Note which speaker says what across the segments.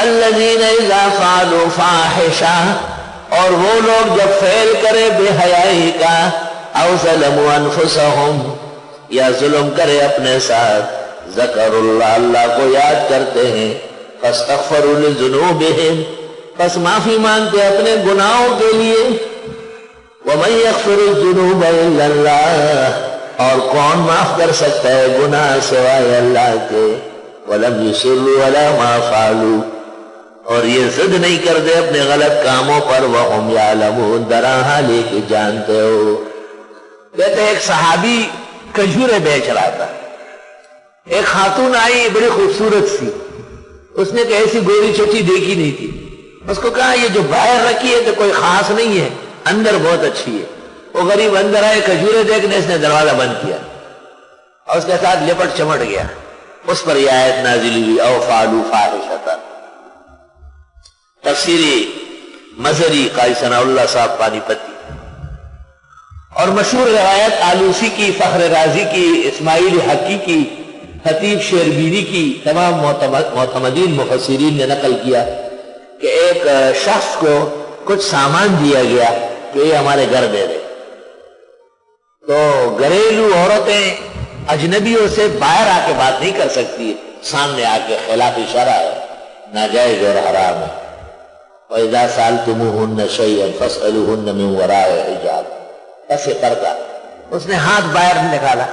Speaker 1: والذین اذا فعلوا فاحشہ، اور وہ لوگ جب فعل کرے بے حیائی کا، او ظلموا انفسہم، یا ظلم کرے اپنے ساتھ، ذکر اللہ، اللہ کو یاد کرتے ہیں، فاستغفروا لذنوبہم، پس معافی مانگتے اپنے گناہوں کے لیے، ومن یغفر الذنوب الا اللہ، اور کون معاف کر سکتا ہے گناہ سوائے اللہ کے، ولم یصروا علی ما فعلوا، اور یہ ضد نہیں کرتے اپنے غلط کاموں پر، وہم یعلمون، درا حالے کہ جانتے ہو۔ کہتے ایک صحابی کھجورے بیچ رہا تھا، ایک خاتون آئی بڑی خوبصورت سی، اس نے کہ ایسی گوری چٹی دیکھی نہیں تھی، اس کو کہا یہ جو باہر رکھی ہے تو کوئی خاص نہیں ہے، اندر بہت اچھی ہے۔ وہ غریب اندر آئے کھجورے دیکھنے، اس نے دروازہ بند کیا اور اس کے ساتھ لپٹ چمٹ گیا۔ اس پر یہ آیت نازل ہوئی، او فعلوا فاحشۃ۔ تفسیری مظہری قاری ثناء اللہ صاحب پانی پتی، اور مشہور روایت آلوسی کی، فخر رازی کی، اسماعیل حقی کی، خطیب شیربینی کی، تمام معتمدین مفسرین نے نقل کیا کہ ایک شخص کو کچھ سامان دیا گیا کہ یہ ہمارے گھر دے دے، تو گھریلو عورتیں اجنبیوں سے باہر آ کے بات نہیں کر سکتی، سامنے آ کے خلاف شرع ہے، ناجائز اور حرام ہے۔ وَإِذَا سَأَلْتُمُوهُنَّ شَيْئًا فَاسْأَلُوهُنَّ مِنْ وَرَاءِ حِجَابٍ۔ ایسے کرتا، اس نے ہاتھ باہر نکالا،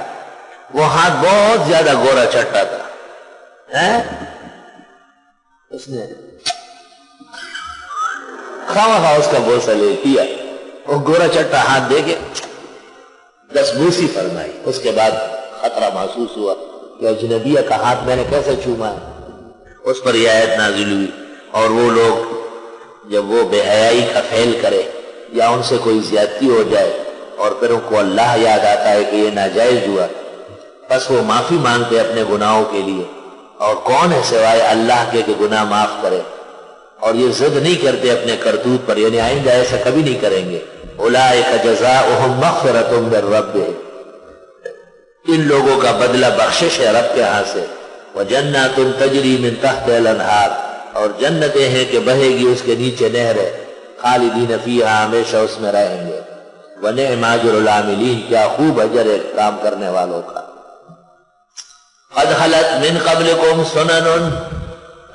Speaker 1: وہ ہاتھ بہت زیادہ گورا چٹا تھا، اس نے خواہ اس کا بوسہ لے کیا، وہ گورا چٹا ہاتھ دے کے دس بوسی فرمائی۔ اس کے بعد خطرہ محسوس ہوا کہ اجنبیہ کا ہاتھ میں نے کیسے چوما ہے۔ اس پر یہ آیت نازل ہوئی، اور وہ لوگ جب وہ بے حیائی کا فعل کرے یا ان سے کوئی زیادتی ہو جائے اور پھر ان کو اللہ یاد آتا ہے کہ یہ ناجائز ہوا، بس وہ معافی مانگتے اپنے گناہوں کے لیے، اور کون ہے سوائے اللہ کے کہ گناہ معاف کرے، اور یہ ضد نہیں کرتے اپنے کرتوت پر، یعنی آئندہ ایسا کبھی نہیں کریں گے۔ اولئک جزاؤہم مغفرۃ من ربہم، ان لوگوں کا بدلہ بخشش ہے رب کے ہاں سے، وجنات تجری من تحتہا الانہار، اور جنتیں ہیں کہ بہے گی اس کے نیچے نہریں، خالدین فیہا، ہمیشہ اس میں رہیں گے، وَنِعْمَ أَجْرُ الْعَامِلِينَ، کیا خوب اجر ہے کام کرنے والوں کا۔ قَدْ خَلَتْ مِنْ قَبْلِكُمْ سُنَنٌ،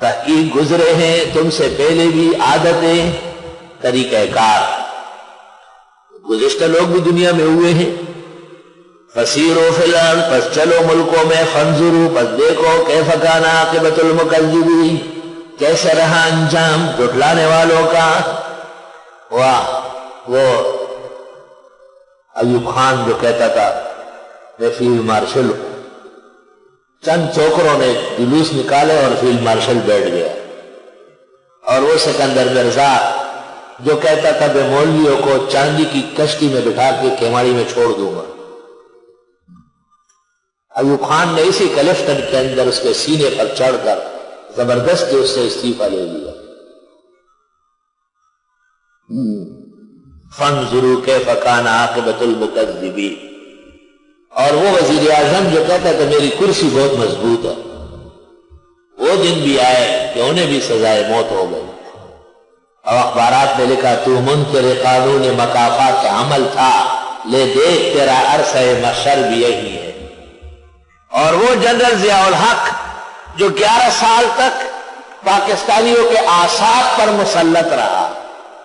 Speaker 1: تحقیق گزرے ہیں تم سے پہلے بھی عادتیں، طریقہ کار، گزشتہ لوگ بھی دنیا میں ہوئے ہیں۔ فَسِيرُوا فِي الْأَرْضِ، پس چلو ملکوں میں، فَانظُرُوا، پس دیکھو، كَيْفَ كَانَ عَاقِبَةُ الْمُكَذِّبِينَ، کیسے رہا انجام جھٹلانے والوں کا۔ واہ، وہ ایوب خان جو کہتا تھا میں فیلڈ مارشل ہوں، چند چوکروں نے جلوس نکالے اور فیلڈ مارشل بیٹھ گیا، اور وہ سکندر مرزا جو کہتا تھا میں مولویوں کو چاندی کی کشتی میں بٹھا کے کیماڑی میں چھوڑ دوں گا، ایوب خان نے اسی کلفٹن کے اندر اس کے سینے پر چڑھ کر زبردستی اس سے استعفیٰ لے لیا۔ فانظروا کیف کان عاقبۃ المکذبین، اور وہ وزیر اعظم جو کہتا ہے کہ میری کرسی بہت مضبوط ہے، وہ دن بھی آئے کہ انہیں بھی سزائے موت ہو گئی، اور اخبارات میں لکھا تو منکر قانون مکافات کا عمل تھا، لے دیکھ تیرا عرصہ محشر بھی یہی ہے۔ اور وہ جنرل ضیاء الحق جو 11 سال تک پاکستانیوں کے اعصاب پر مسلط رہا،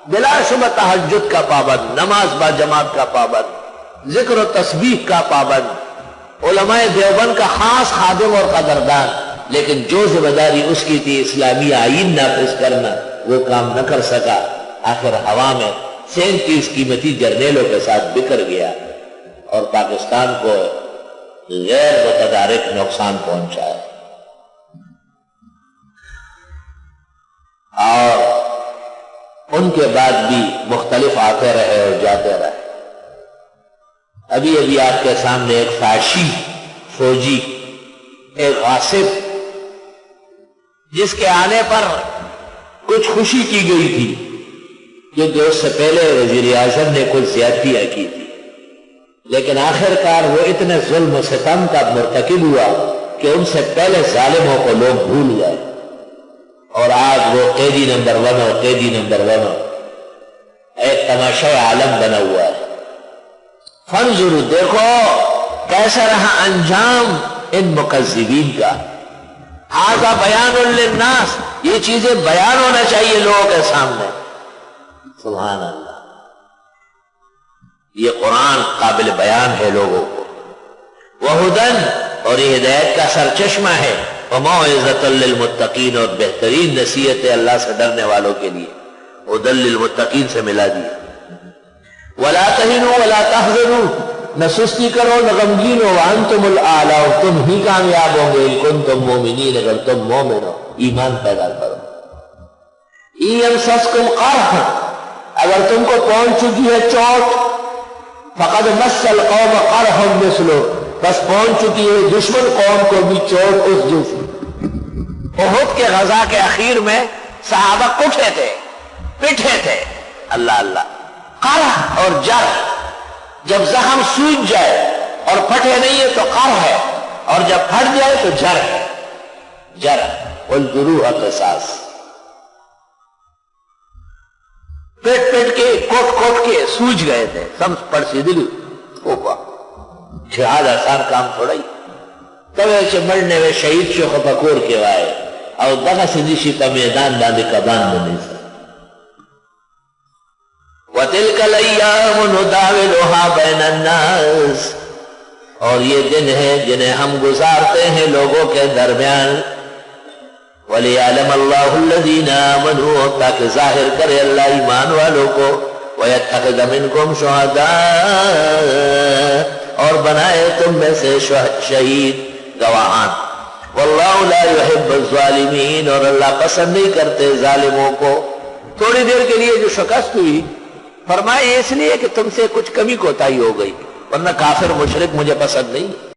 Speaker 1: بلا شبہ تہجد کا پابند، نماز با جماعت کا پابند، ذکر و تسبیح کا پابند، علماء دیوبند کا خاص خادم اور قدردان، لیکن جو ذمہ داری اس کی تھی اسلامی آئین نافذ کرنا وہ کام نہ کر سکا، آخر ہوا میں 37 قیمتی جرنیلوں کے ساتھ بکھر گیا اور پاکستان کو غیر متدارک نقصان پہنچایا۔ اور ان کے بعد بھی مختلف آتے رہے اور جاتے رہے۔ ابھی ابھی آپ کے سامنے ایک فاشی فوجی، ایک غاصب، جس کے آنے پر کچھ خوشی کی گئی تھی کیونکہ اس سے پہلے وزیر اعظم نے کچھ زیادتیاں کی تھی، لیکن آخر کار وہ اتنے ظلم و ستم کا مرتکب ہوا کہ ان سے پہلے ظالموں کو لوگ بھول گئے، اور آج وہ قیدی نمبر 1 اور قیدی نمبر 1 ایک تماشا عالم بنا ہوا ہے. فانظروا، دیکھو کیسا رہا انجام ان مکذبین کا. ھذا بیان للناس، یہ چیزیں بیان ہونا چاہیے لوگوں کے سامنے. سبحان اللہ، یہ قرآن قابل بیان ہے لوگوں کو. وہدن، اور یہ ہدایت کا سرچشمہ ہے. وموعظۃ للمتقین، اور بہترین نصیحت ہے اللہ سے ڈرنے والوں کے لیے. ہدن للمتقین سے ملا دیا. ولا تہنوا ولا تحزنوا، نہ سستی کرو نہ غمگین ہو. وانتم الاعلیٰ، تم ہی کامیاب ہوں گے. ان کنتم مومنین، اگر تم مومن ہو، ایمان پیدا کرو. ان یمسسکم قرح، اگر تم کو پہنچ چکی ہے چوٹ، فقد مس القوم قرح مثلہ، بس پہنچ چکی ہے دشمن قوم کو بھی چوٹ اس جیسی. احد کے غزا کے اخیر میں صحابہ کٹھے تھے، پٹھے تھے. اللہ اللہ، قرح اور جرح، جب زخم سوج جائے اور پھٹے نہیں ہے تو قرح ہے، اور جب پھٹ جائے تو جرح ہے. جرح والجروح قصاص، پیٹ پیٹ کے کوٹ کوٹ کے سوج گئے تھے سب پر سی دل. جہاد آسان کام تھوڑا ہی. تب ایسے مرنے میں شہید شو خپکور کے وائے اور دغا سدیشی کا میدان باندے کبان بنے سا. وَتِلْكَ الْأَيَّامُ نُدَاوِلُهَا بَيْنَ النَّاسِ، اور یہ دن ہے جنہیں ہم گزارتے ہیں لوگوں کے درمیان. وَلِيَعْلَمَ اللَّهُ الَّذِينَ آمَنُوا، تاکہ ظاہر کرے اللہ ایمان والوں کو. وَيَتَّخِذَ مِنْكُمْ شُهَدَاءَ، اور بنائے تم میں سے شہید گواہان. وَاللَّهُ لَا يُحِبُّ الظَّالِمِينَ، اور اللہ پسند نہیں کرتے ظالموں کو. تھوڑی دیر کے لیے جو شکست ہوئی، فرمائے اس لیے کہ تم سے کچھ کمی کوتاہی ہو گئی، ورنہ کافر مشرک مجھے پسند نہیں.